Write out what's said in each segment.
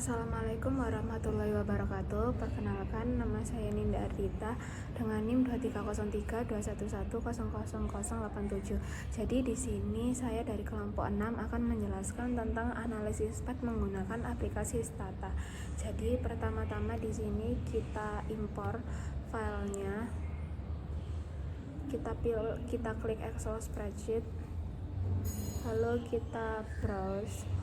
Assalamualaikum warahmatullahi wabarakatuh. Perkenalkan, nama saya Ninda Ardita dengan NIM 2303211000087. Jadi di sini saya dari kelompok 6 akan menjelaskan tentang analisis pad menggunakan aplikasi Stata. Jadi pertama-tama di sini kita impor filenya. Kita klik Excel spreadsheet. Lalu kita browse.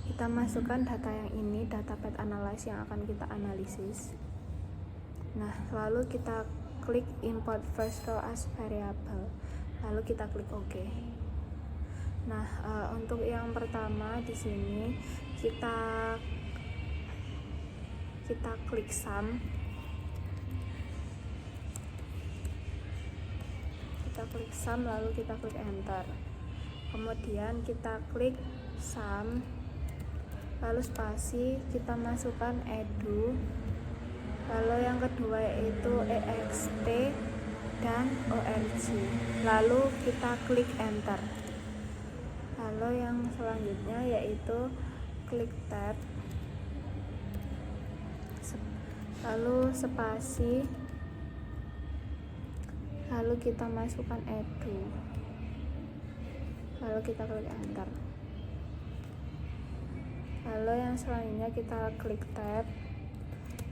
Kita masukkan data yang ini, data pad analysis yang akan kita analisis. Nah, lalu kita klik import first row as variable. Lalu kita klik OK. Nah, untuk yang pertama di sini kita klik sum. Kita klik sum lalu kita klik enter. Kemudian kita klik sum. Lalu spasi, kita masukkan edu. Lalu yang kedua yaitu exp dan org. Lalu kita klik enter. Lalu yang selanjutnya yaitu klik tab. Lalu spasi. Lalu kita masukkan edu. Lalu kita klik enter. Lalu yang selanjutnya kita klik tab,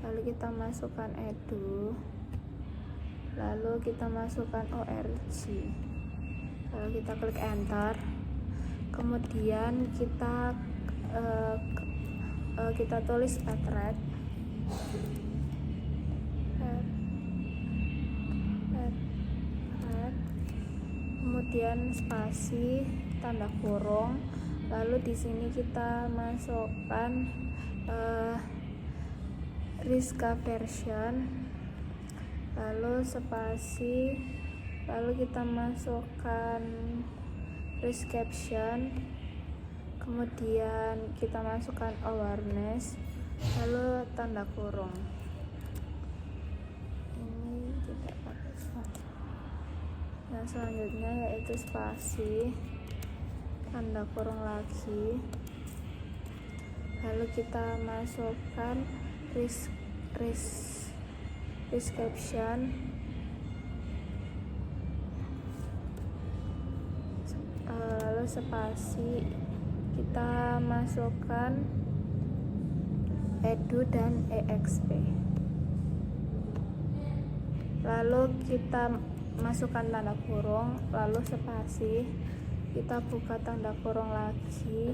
lalu kita masukkan edu, lalu kita masukkan org, lalu kita klik enter. Kemudian kita tulis path kemudian spasi tanda kurung. Lalu di sini kita masukkan Riska version, lalu spasi, lalu kita masukkan risk caption, kemudian kita masukkan awareness, lalu tanda kurung. Ini tidak pakai spasi. Yang selanjutnya yaitu spasi, tanda kurung lagi, lalu kita masukkan risk caption, lalu spasi, kita masukkan edu dan exp, lalu kita masukkan tanda kurung, lalu spasi, kita buka tanda kurung lagi,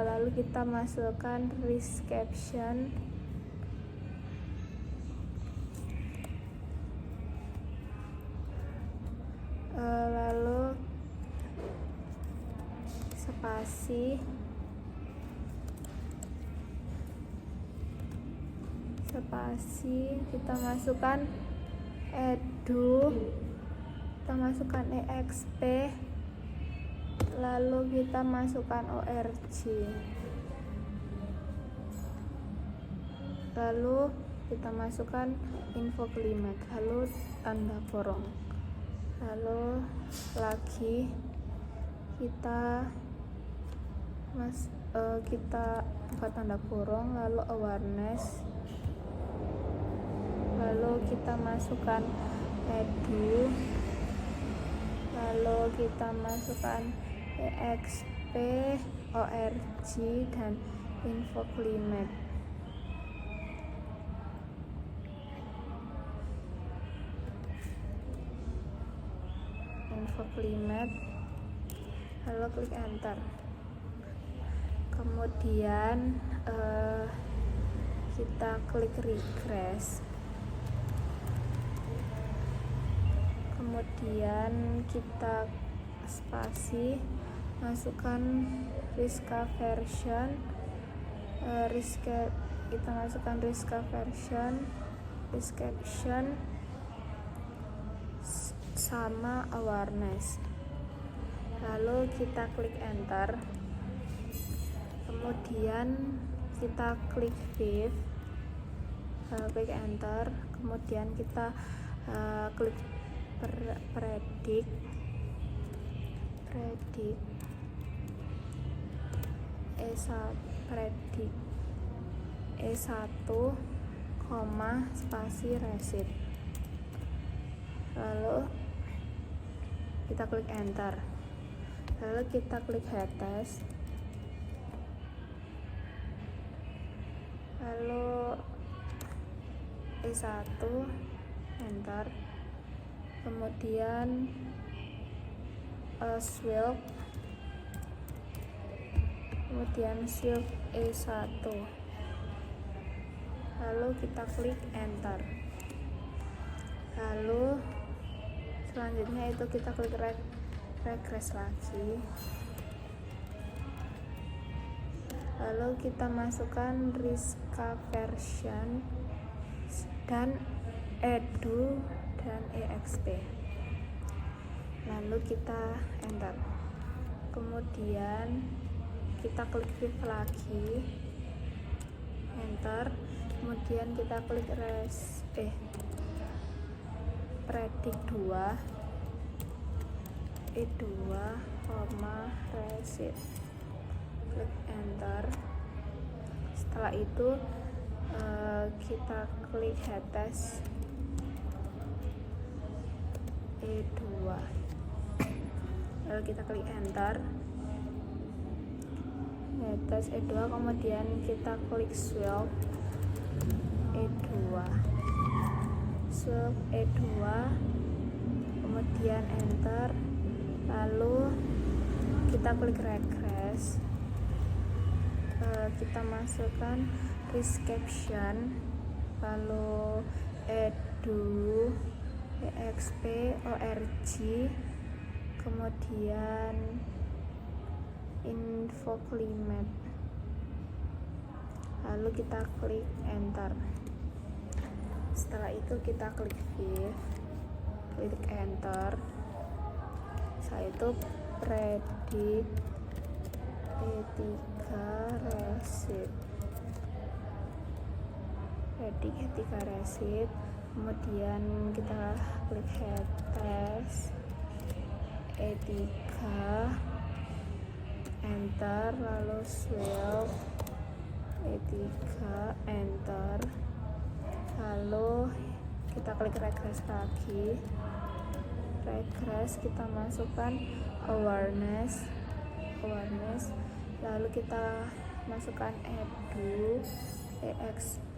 lalu kita masukkan risk caption, lalu spasi, kita masukkan edu, kita masukkan exp, lalu kita masukkan org, lalu kita masukkan info klimat, lalu tanda kurung, lalu lagi kita buka tanda kurung, lalu awareness, lalu kita masukkan edu, lalu kita masukkan exp, org, dan info klimat. Lalu klik enter. Kemudian kita klik refresh. Kemudian kita spasi, masukkan Riska version, kita masukkan Riska version, risk caption, sama awareness. Lalu kita klik enter. Kemudian kita klik save, klik enter. Kemudian kita klik predict, predik E1, spasi receipt. Lalu kita klik enter. Lalu kita klik head test. Lalu E1 enter. Kemudian swipe. Kemudian swipe E1. Lalu kita klik enter. Lalu selanjutnya itu kita klik regress lagi. Lalu kita masukkan Riska version dan edu dan exp. Lalu kita enter. Kemudian kita klik save lagi, enter. Kemudian kita klik predik 2 E2, receipt. Klik enter. Setelah itu kita klik head test E2. Lalu kita klik enter. Head test E2, kemudian kita klik swipe E2. Swipe E2, kemudian enter. Lalu kita klik regress. Kita masukkan description, lalu edu, exp, org, kemudian info climate. Lalu kita klik enter. Setelah itu kita klik save, klik enter. Setelah itu predik E3 receipt. Predik E3 receipt. Kemudian kita klik head test E3, enter. Lalu swipe E3, enter. Lalu kita klik regress lagi. Regress, kita masukkan awareness. Lalu kita masukkan edu, exp,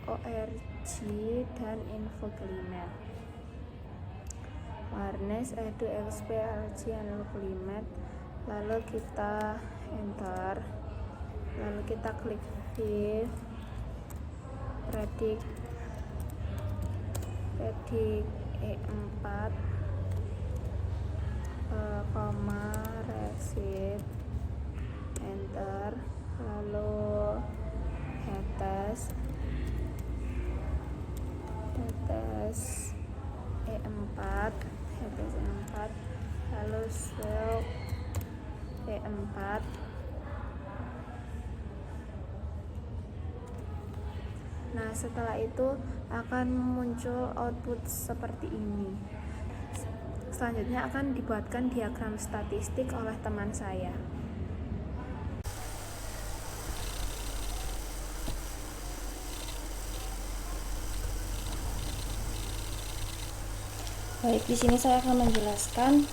org, dan info climate. Awareness, edu, exp, org, dan info climate. Lalu kita enter. Lalu kita klik save. Predik E4, receipt, enter. Lalu head test E4, lalu swipe E4. Nah, setelah itu akan muncul output seperti ini. Selanjutnya akan dibuatkan diagram statistik oleh teman saya. Baik, di sini saya akan menjelaskan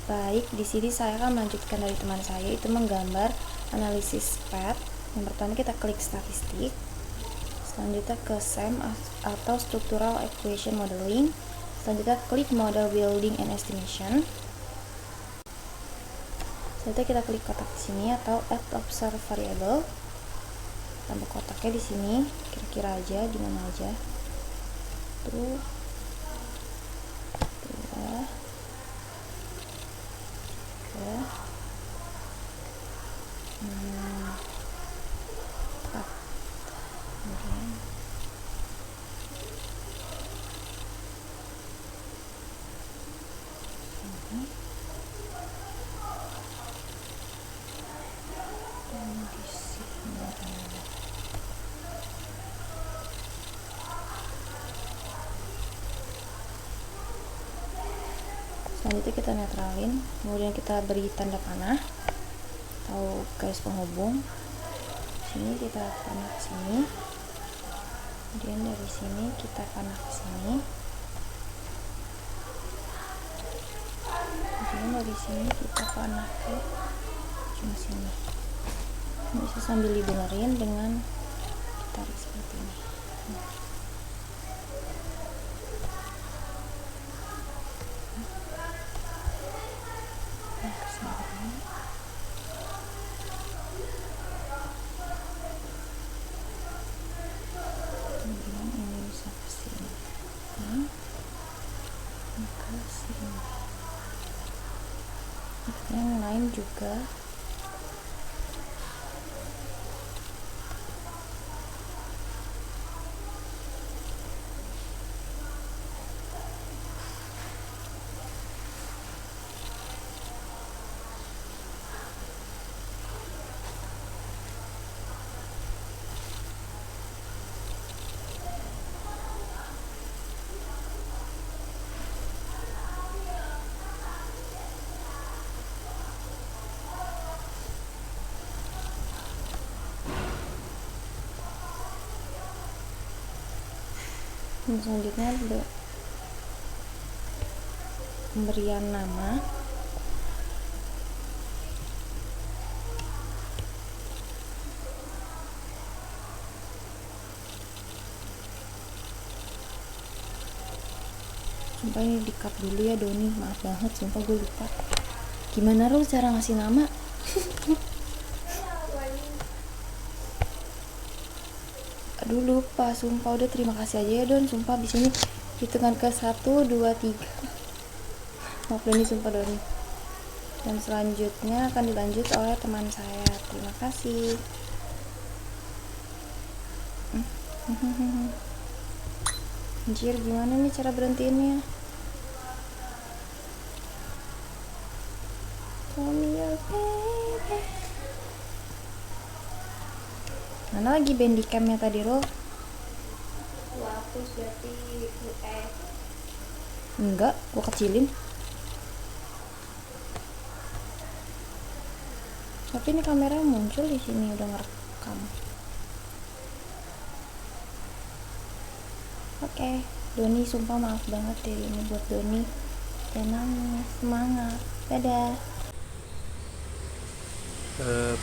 Baik, di sini saya akan melanjutkan dari teman saya, itu menggambar analisis SPAT. Yang pertama kita klik statistik, selanjutnya ke SEM atau structural equation modeling, selanjutnya klik model building and estimation, selanjutnya kita klik kotak di sini atau add observed variable, tambah kotaknya di sini kira-kira aja di mana aja tuh. Selanjutnya kita netralin, kemudian kita beri tanda panah atau garis penghubung. Sini kita panah ke sini, kemudian dari sini kita panah ke sini, kemudian dari sini kita panah ke ujung sini. Bisa sambil dibenerin dengan ditarik seperti ini. Kemudian ini bisa ke sini, ke sini. Yang lain juga. Dan selanjutnya pemberian nama. Sumpah ini di-cut dulu ya Doni, maaf banget, sumpah gue lupa. Gimana lo cara ngasih nama? Aduh lupa, sumpah. Udah terima kasih aja ya Don, sumpah di sini hitungan ke 1, 2, 3. Maaf Doni, sumpah Doni. Dan selanjutnya akan dilanjut oleh teman saya. Terima kasih. Anjir, gimana nih cara berhentiinnya? Mana lagi bandicamnya tadi lo? Hapus berarti Enggak, gua kecilin. Tapi ini kameranya muncul di sini udah ngerekam. Oke, Doni sumpah maaf banget ya ini buat Doni. Jangan nangis, semangat. Dadah.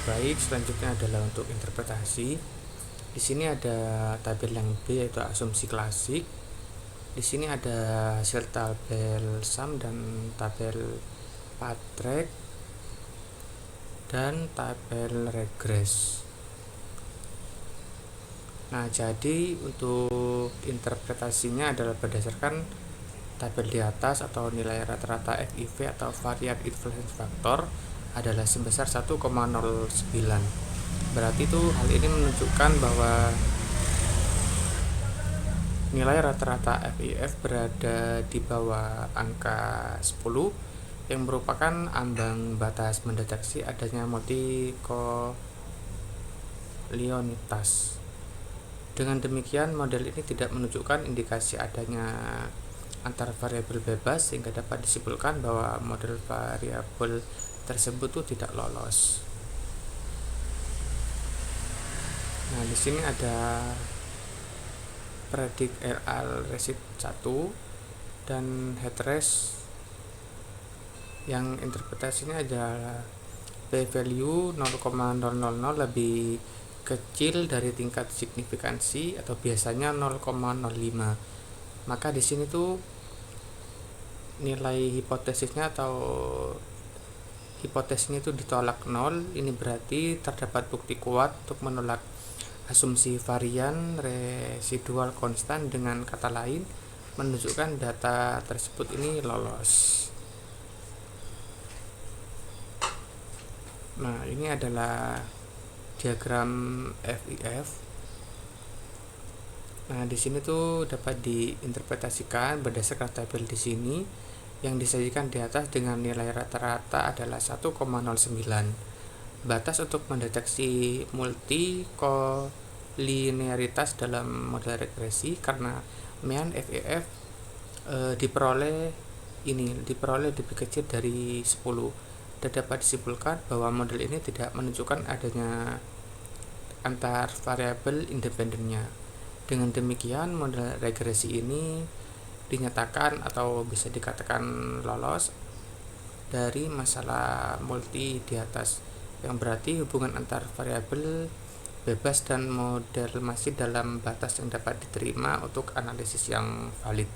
Baik, selanjutnya adalah untuk interpretasi. Di sini ada tabel yang B yaitu asumsi klasik. Di sini ada hasil tabel sum dan tabel patrek dan tabel regres. Nah, jadi untuk interpretasinya adalah berdasarkan tabel di atas atau nilai rata-rata FIV atau varian influence factor adalah sebesar 1,09. Berarti itu hal ini menunjukkan bahwa nilai rata-rata FIF berada di bawah angka 10 yang merupakan ambang batas mendeteksi adanya multikolionitas. Dengan demikian, model ini tidak menunjukkan indikasi adanya antar variabel bebas sehingga dapat disimpulkan bahwa model variabel tersebut tuh tidak lolos. Nah, di sini ada predik RL resid 1 dan head rest yang interpretasinya adalah p value 0,000 lebih kecil dari tingkat signifikansi atau biasanya 0,05. Maka di sini tuh nilai hipotesisnya atau hipotesisnya itu ditolak 0. Ini berarti terdapat bukti kuat untuk menolak asumsi varian residual konstan. Dengan kata lain, menunjukkan data tersebut ini lolos. Nah, ini adalah diagram FIF. Nah, di sini tuh dapat diinterpretasikan berdasarkan tabel di sini yang disajikan di atas dengan nilai rata-rata adalah 1,09. Batas untuk mendeteksi multikolinearitas dalam model regresi karena mean FIF diperoleh ini diperoleh lebih kecil dari 10, dan dapat disimpulkan bahwa model ini tidak menunjukkan adanya antar variabel independennya. Dengan demikian, model regresi ini dinyatakan atau bisa dikatakan lolos dari masalah multi di atas, yang berarti hubungan antar variabel bebas dan model masih dalam batas yang dapat diterima untuk analisis yang valid.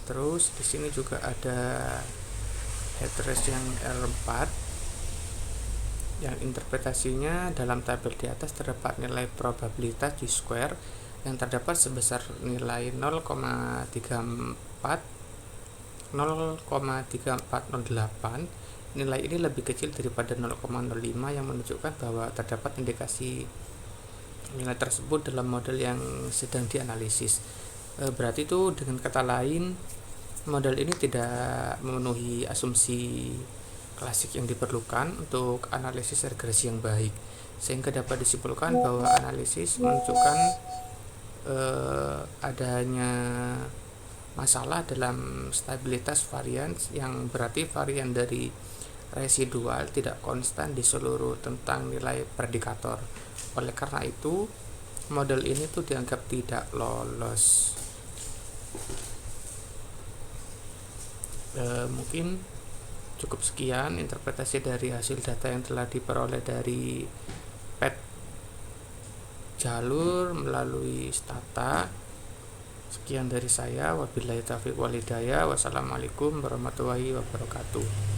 Terus di sini juga ada headrest yang R4 yang interpretasinya dalam tabel di atas terdapat nilai probabilitas di square yang terdapat sebesar nilai 0,3408. Nilai ini lebih kecil daripada 0,05 yang menunjukkan bahwa terdapat indikasi nilai tersebut dalam model yang sedang dianalisis. Berarti itu dengan kata lain model ini tidak memenuhi asumsi klasik yang diperlukan untuk analisis regresi yang baik, sehingga dapat disimpulkan bahwa analisis menunjukkan adanya masalah dalam stabilitas varian, yang berarti varian dari residual tidak konstan di seluruh tentang nilai predikator. Oleh karena itu model ini tuh dianggap tidak lolos. Mungkin cukup sekian interpretasi dari hasil data yang telah diperoleh dari PET jalur melalui Stata. Sekian dari saya, wabillahi taufiq wal hidayah. Wassalamualaikum warahmatullahi wabarakatuh.